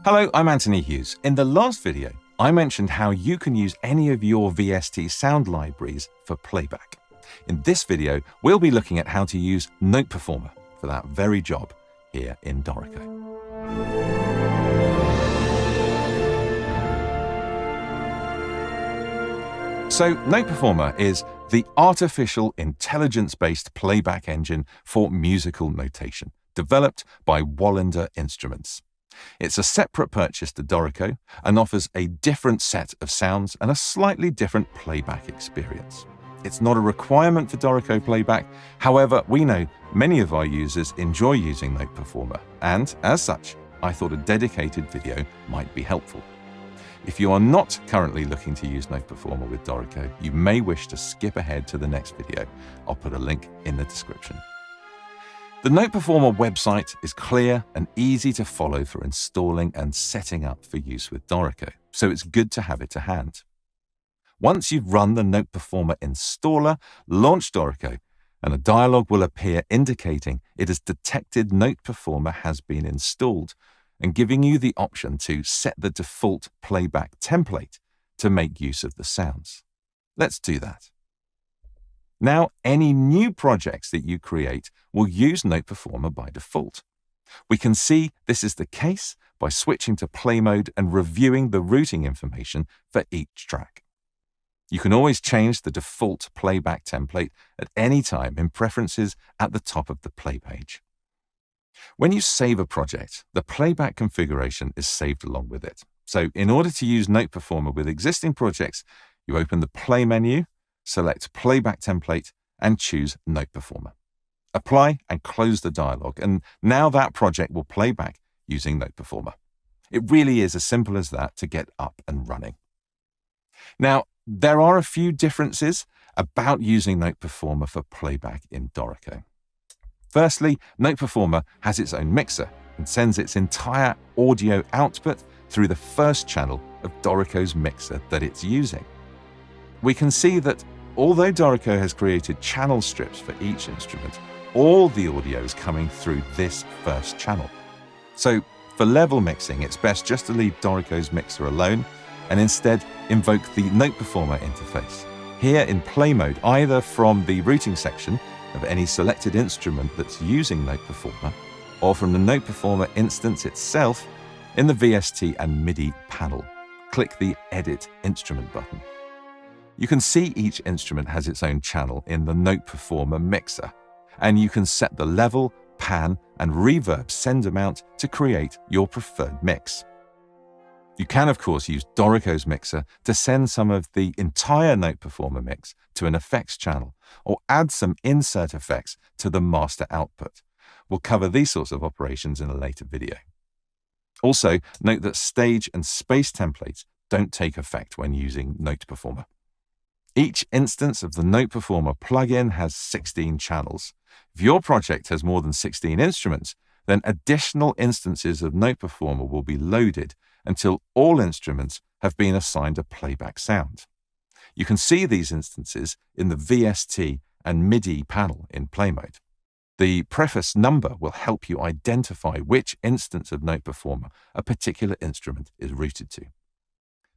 Hello, I'm Anthony Hughes. In the last video, I mentioned how you can use any of your VST sound libraries for playback. In this video, we'll be looking at how to use NotePerformer for that very job here in Dorico. So, NotePerformer is the artificial intelligence-based playback engine for musical notation, developed by Wallander Instruments. It's a separate purchase to Dorico and offers a different set of sounds and a slightly different playback experience. It's not a requirement for Dorico playback. However, we know many of our users enjoy using NotePerformer, and as such, I thought a dedicated video might be helpful. If you are not currently looking to use NotePerformer with Dorico, you may wish to skip ahead to the next video. I'll put a link in the description. The NotePerformer website is clear and easy to follow for installing and setting up for use with Dorico, so it's good to have it to hand. Once you've run the NotePerformer installer, launch Dorico, and a dialog will appear indicating it has detected NotePerformer has been installed and giving you the option to set the default playback template to make use of the sounds. Let's do that. Now, any new projects that you create will use NotePerformer by default. We can see this is the case by switching to play mode and reviewing the routing information for each track. You can always change the default playback template at any time in Preferences at the top of the play page. When you save a project, the playback configuration is saved along with it. So in order to use NotePerformer with existing projects, you open the Play menu, select Playback Template, and choose NotePerformer. Apply and close the dialog, and now that project will play back using NotePerformer. It really is as simple as that to get up and running. Now, there are a few differences about using NotePerformer for playback in Dorico. Firstly, NotePerformer has its own mixer and sends its entire audio output through the first channel of Dorico's mixer that it's using. We can see that although Dorico has created channel strips for each instrument, all the audio is coming through this first channel. So for level mixing, it's best just to leave Dorico's mixer alone and instead invoke the NotePerformer interface. Here in play mode, either from the routing section of any selected instrument that's using NotePerformer, or from the NotePerformer instance itself in the VST and MIDI panel. Click the Edit Instrument button. You can see each instrument has its own channel in the NotePerformer mixer, and you can set the level, pan, and reverb send amount to create your preferred mix. You can, of course, use Dorico's mixer to send some of the entire NotePerformer mix to an effects channel, or add some insert effects to the master output. We'll cover these sorts of operations in a later video. Also, note that stage and space templates don't take effect when using NotePerformer. Each instance of the NotePerformer plugin has 16 channels. If your project has more than 16 instruments, then additional instances of NotePerformer will be loaded until all instruments have been assigned a playback sound. You can see these instances in the VST and MIDI panel in play mode. The preface number will help you identify which instance of NotePerformer a particular instrument is routed to.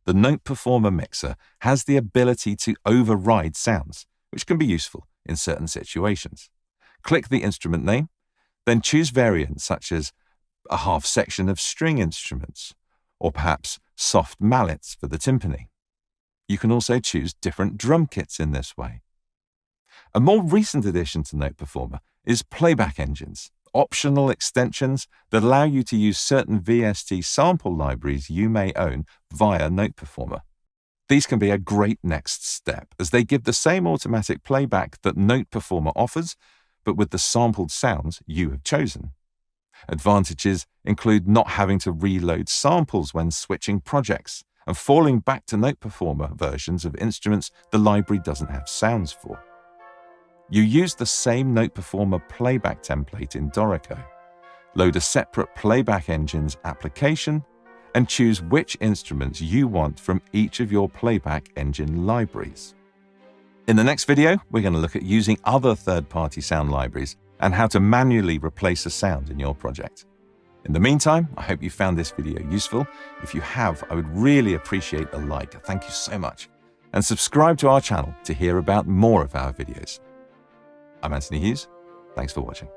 The NotePerformer mixer has the ability to override sounds, which can be useful in certain situations. Click the instrument name, then choose variants such as a half section of string instruments, or perhaps soft mallets for the timpani. You can also choose different drum kits in this way. A more recent addition to NotePerformer is Playback Engines, optional extensions that allow you to use certain VST sample libraries you may own via NotePerformer. These can be a great next step, as they give the same automatic playback that NotePerformer offers, but with the sampled sounds you have chosen. Advantages include not having to reload samples when switching projects and falling back to NotePerformer versions of instruments the library doesn't have sounds for. You use the same NotePerformer playback template in Dorico, load a separate Playback Engines application, and choose which instruments you want from each of your playback engine libraries. In the next video, we're going to look at using other third-party sound libraries and how to manually replace a sound in your project. In the meantime, I hope you found this video useful. If you have, I would really appreciate a like. Thank you so much. And subscribe to our channel to hear about more of our videos. I'm Anthony Hughes. Thanks for watching.